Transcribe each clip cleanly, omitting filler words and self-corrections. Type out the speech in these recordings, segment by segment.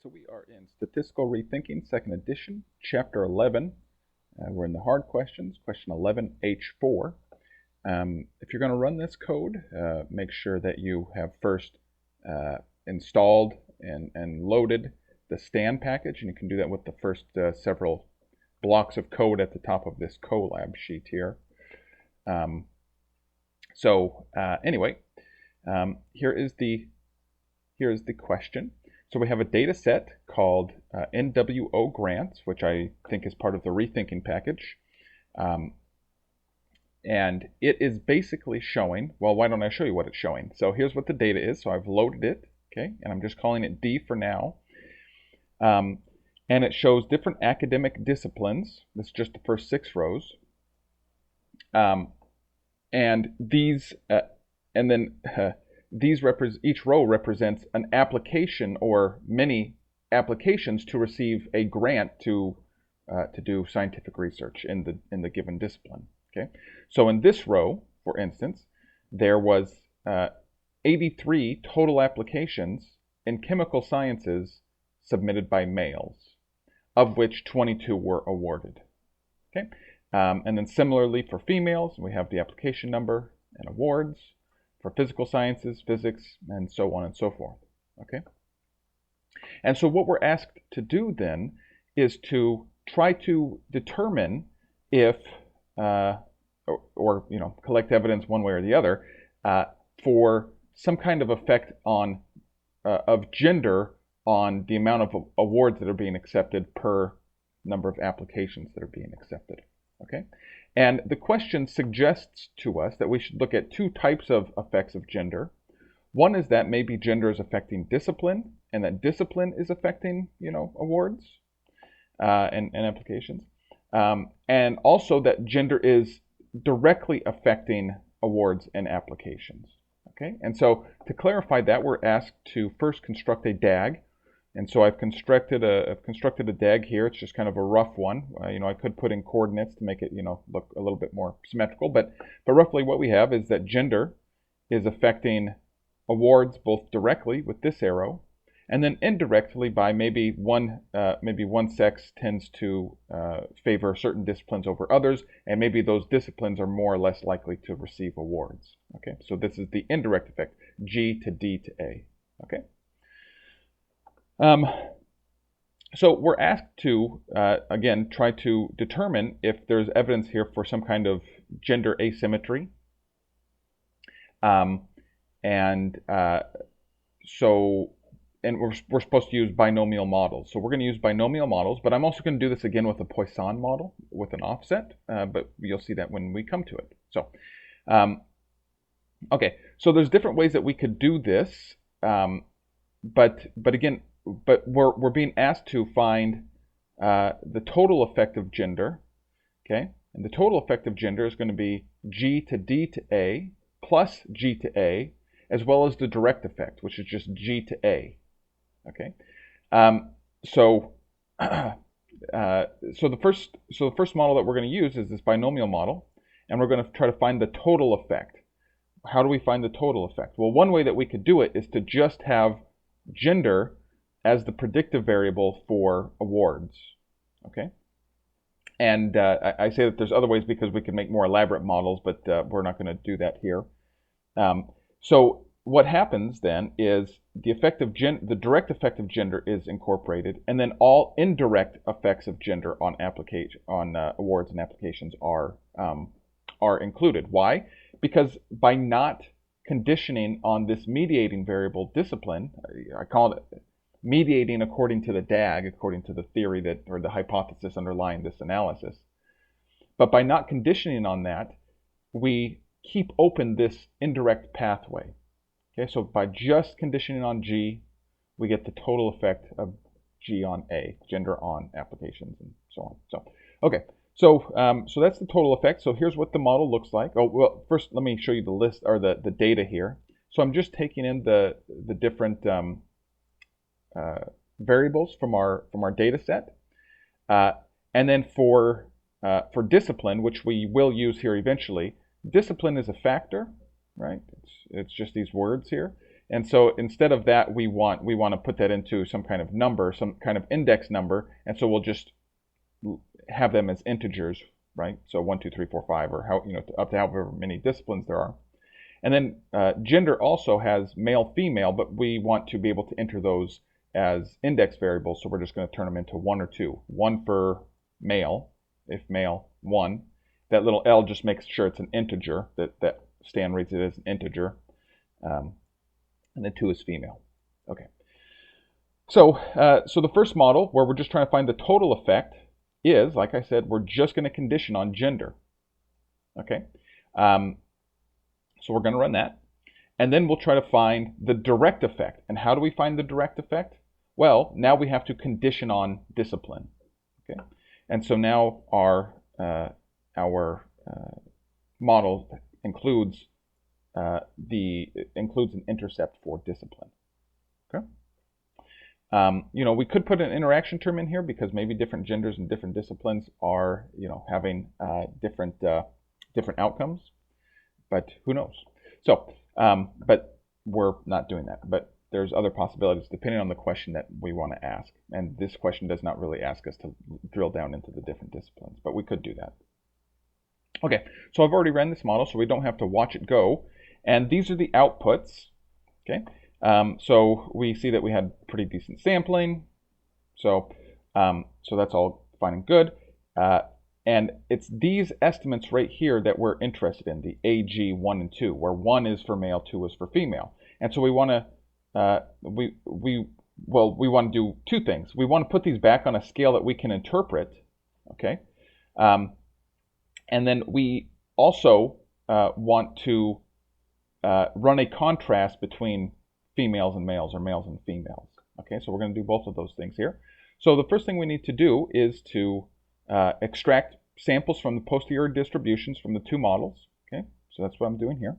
So we are in Statistical Rethinking, second edition, chapter 11. We're in the hard questions, question 11H4. If you're going to run this code, make sure that you have first installed and loaded the stand package, and you can do that with the first several blocks of code at the top of this Colab sheet here. Anyway, here is the question. So we have a data set called NWOGrants, which I think is part of the Rethinking package. And it is basically showing, well, why don't I show you what it's showing? So here's what the data is. So I've loaded it, okay, and I'm just calling it D for now. And it shows different academic disciplines. This is just the first 6 rows. And these, each row represents an application or many applications to receive a grant to do scientific research in the given discipline. Okay, so in this row, for instance, there was 83 total applications in chemical sciences submitted by males, of which 22 were awarded. Okay, and then similarly for females, we have the application number and awards. For physical sciences, physics, and so on and so forth. Okay? And so what we're asked to do then is to try to determine if, or collect evidence one way or the other, for some kind of effect on of gender on the amount of awards that are being accepted per number of applications that are being accepted. Okay? And the question suggests to us that we should look at 2 types of effects of gender. One is that maybe gender is affecting discipline, and that discipline is affecting, awards and applications. And also that gender is directly affecting awards and applications. Okay, and so to clarify that, we're asked to first construct a DAG. And so I've constructed a DAG here. It's just kind of a rough one. I could put in coordinates to make it, look a little bit more symmetrical. But roughly what we have is that gender is affecting awards both directly with this arrow, and then indirectly by maybe one sex tends to favor certain disciplines over others, and maybe those disciplines are more or less likely to receive awards. Okay, so this is the indirect effect, G to D to A. Okay. So we're asked to, again, try to determine if there's evidence here for some kind of gender asymmetry. And we're supposed to use binomial models. So we're going to use binomial models, but I'm also going to do this again with a Poisson model with an offset, but you'll see that when we come to it. So, okay, so there's different ways that we could do this, but we're being asked to find the total effect of gender, okay? And the total effect of gender is going to be G to D to A plus G to A, as well as the direct effect, which is just G to A, okay? So the first model that we're going to use is this binomial model, and we're going to try to find the total effect. How do we find the total effect? Well, one way that we could do it is to just have gender as the predictive variable for awards, okay? And I say that there's other ways because we can make more elaborate models, but we're not going to do that here. So what happens then is the direct effect of gender is incorporated, and then all indirect effects of gender on awards and applications are included. Why? Because by not conditioning on this mediating variable discipline, I call it mediating according to the DAG, according to the theory or the hypothesis underlying this analysis. But by not conditioning on that, we keep open this indirect pathway. Okay, so by just conditioning on G, we get the total effect of G on A, gender on applications, and so on. So, okay, so that's the total effect. So here's what the model looks like. Oh, well, first let me show you the list or the data here. So I'm just taking in the different variables from our data set, and then for discipline, which we will use here eventually, discipline is a factor, right? It's just these words here, And so instead of that, we want to put that into some kind of number, some kind of index number, and so we'll just have them as integers, right? So 1, 2, 3, 4, 5, or how, up to however many disciplines there are. And then gender also has male, female, but we want to be able to enter those as index variables, so we're just going to turn them into 1 or 2. 1 for male, if male, 1. That little L just makes sure it's an integer, that Stan reads it as an integer. And then 2 is female. Okay. So, so the first model, where we're just trying to find the total effect, is, like I said, we're just going to condition on gender. Okay. So we're going to run that. And then we'll try to find the direct effect. And how do we find the direct effect? Well, now we have to condition on discipline. Okay. And so now our model includes includes an intercept for discipline. Okay. We could put an interaction term in here because maybe different genders and different disciplines are, having different outcomes, but who knows? So, but we're not doing that. But there's other possibilities depending on the question that we want to ask. And this question does not really ask us to drill down into the different disciplines, but we could do that. Okay, so I've already ran this model, so we don't have to watch it go. And these are the outputs. Okay, so we see that we had pretty decent sampling. So, so that's all fine and good. And it's these estimates right here that we're interested in, the AG 1 and 2, where 1 is for male, 2 is for female. And so we want to we want to do two things. We want to put these back on a scale that we can interpret. Okay, and then we also want to run a contrast between females and males, or males and females. Okay, so we're going to do both of those things here. So the first thing we need to do is to extract samples from the posterior distributions from the two models. Okay, so that's what I'm doing here.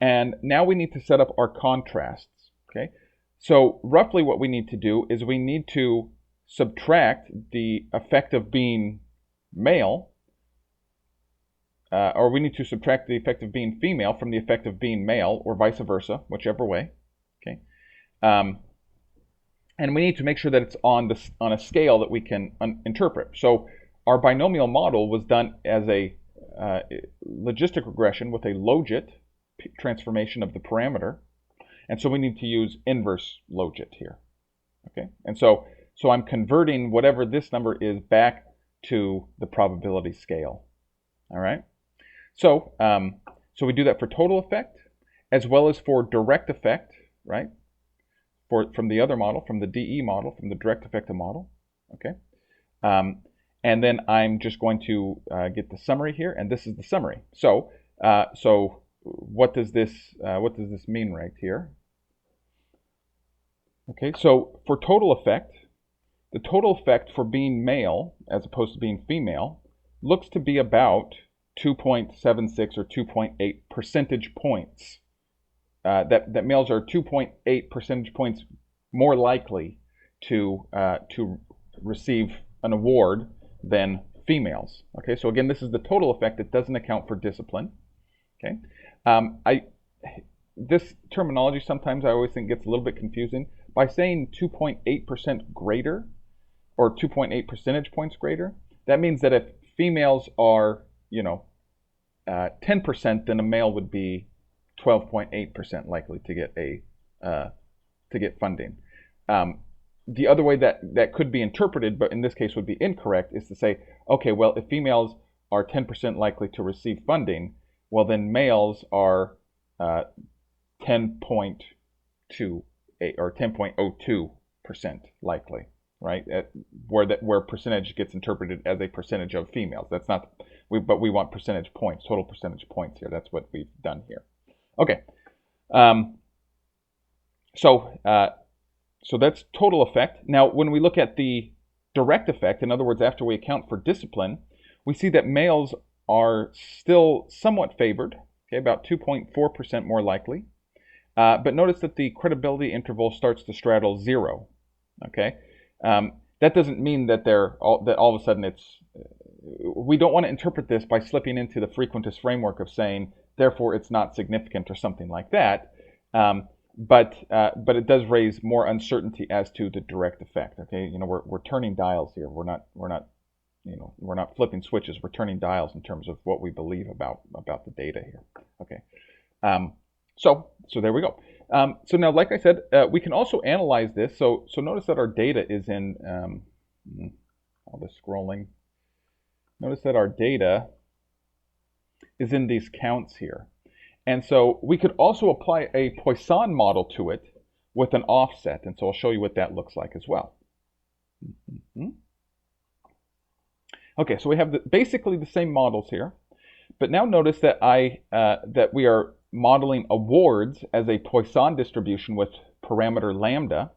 And now we need to set up our contrasts. Okay, so roughly what we need to do is we need to subtract the effect of being male, or we need to subtract the effect of being female from the effect of being male, or vice versa, whichever way. Okay, and we need to make sure that it's on a scale that we can interpret. So our binomial model was done as a logistic regression with a logit transformation of the parameter, and so we need to use inverse logit here. Okay, and so I'm converting whatever this number is back to the probability scale. All right. So so we do that for total effect as well as for direct effect, right? From the other model, from the DE model, from the direct effect model. Okay. And then I'm just going to get the summary here, and this is the summary. So so what does this mean right here? Okay, so for total effect, the total effect for being male as opposed to being female looks to be about 2.76 or 2.8 percentage points. That males are 2.8 percentage points more likely to receive an award than females. Okay, so again, this is the total effect. It doesn't account for discipline. Okay, this terminology sometimes I always think gets a little bit confusing. By saying 2.8% greater, or 2.8 percentage points greater, that means that if females are 10%, then a male would be 12.8% likely to get funding. The other way that could be interpreted, but in this case would be incorrect, is to say, okay, well, if females are 10% likely to receive funding, well, then males are 10.28 or 10.02% likely, right? Where percentage gets interpreted as a percentage of females. That's not, but we want percentage points, total percentage points here. That's what we've done here. Okay. So that's total effect. Now, when we look at the direct effect, in other words, after we account for discipline, we see that males are still somewhat favored, okay, about 2.4% more likely. But notice that the credibility interval starts to straddle 0. Okay, that doesn't mean that that all of a sudden it's. We don't want to interpret this by slipping into the frequentist framework of saying, therefore, it's not significant or something like that. but it does raise more uncertainty as to the direct effect. Okay, you know, we're turning dials here. We're not flipping switches. We're turning dials in terms of what we believe about the data here. Okay, so there we go. So now, like I said, we can also analyze this. So notice that our data is in all this scrolling. Notice that our data is in these counts here. And so we could also apply a Poisson model to it with an offset. And so I'll show you what that looks like as well. Okay, so we have basically the same models here. But now notice that that we are modeling awards as a Poisson distribution with parameter lambda.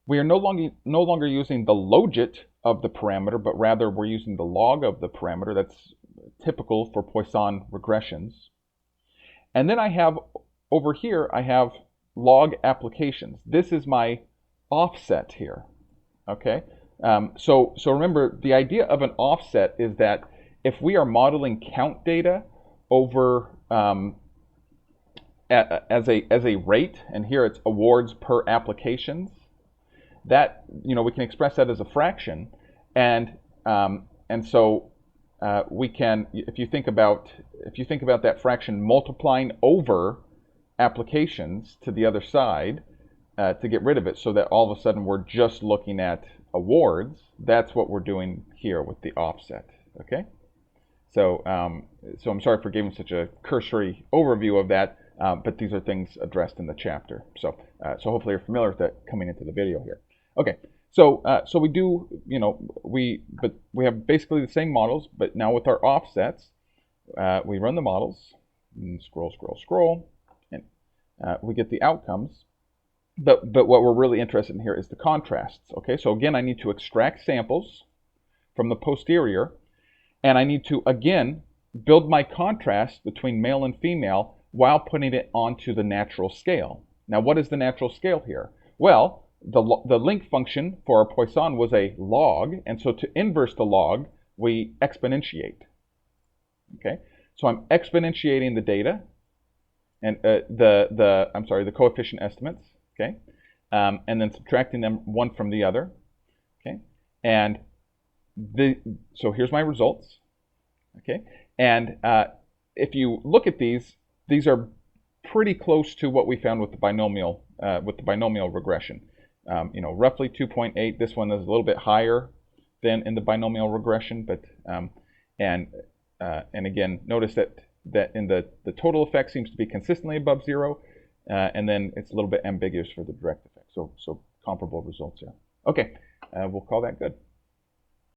We are no longer using the logit of the parameter, but rather we're using the log of the parameter. That's typical for Poisson regressions. And then I have, over here, I have log applications. This is my offset here, okay? So remember, the idea of an offset is that if we are modeling count data over as a rate, and here it's awards per applications, that, you know, we can express that as a fraction, and so we can, if you think about that fraction multiplying over applications to the other side to get rid of it, so that all of a sudden we're just looking at awards. That's what we're doing here with the offset. Okay, so so I'm sorry for giving such a cursory overview of that, but these are things addressed in the chapter. So so hopefully you're familiar with that coming into the video here. Okay. So we do, you know, we have basically the same models, but now with our offsets, we run the models, and scroll, and we get the outcomes. But what we're really interested in here is the contrasts. Okay, so again, I need to extract samples from the posterior, and I need to again build my contrast between male and female while putting it onto the natural scale. Now, what is the natural scale here? Well, the link function for our Poisson was a log, and so to inverse the log, we exponentiate. Okay, so I'm exponentiating the data and the coefficient estimates. Okay, and then subtracting them one from the other. Okay, and so here's my results. Okay, and if you look at these are pretty close to what we found with the binomial regression. You know, roughly 2.8. This one is a little bit higher than in the binomial regression, but and again, notice that in the total effect seems to be consistently above 0, and then it's a little bit ambiguous for the direct effect. So comparable results here. Okay, we'll call that good.